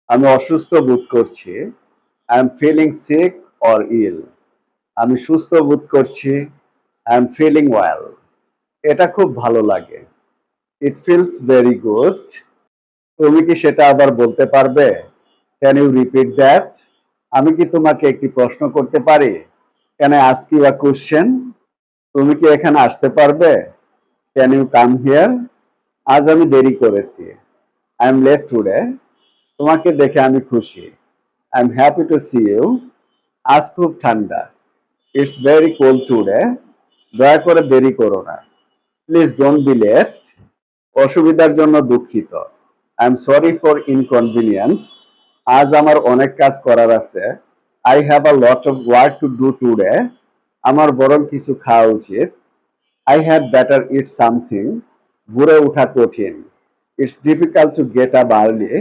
আমি অসুস্থ বোধ করছি। I am feeling sick or ill. আমি সুস্থ বোধ করছি। I am feeling well. এটা খুব ভালো লাগে। It feels very good. তুমি কি সেটা আবার বলতে পারবে? Can you repeat that? আমি কি তোমাকে একটি প্রশ্ন করতে পারি? Can I ask you a question? তুমি কি এখানে আসতে পারবে? Can you come here? আজ আমি দেরি করেছি। I am late today. তোমাকে দেখে আমি খুশি। I am happy to see you. আজ খুব ঠান্ডা। It's very cold today. দয়া করে দেরি করো না। Please don't be late. অসুবিধার জন্য দুঃখিত। I am sorry for inconvenience. আজ আমার অনেক কাজ করার আছে। I have a lot of work to do today. আমার বরং কিছু খাওয়া উচিত। I had better eat something. ভোরে ওঠা কঠিন। It's difficult to get up early.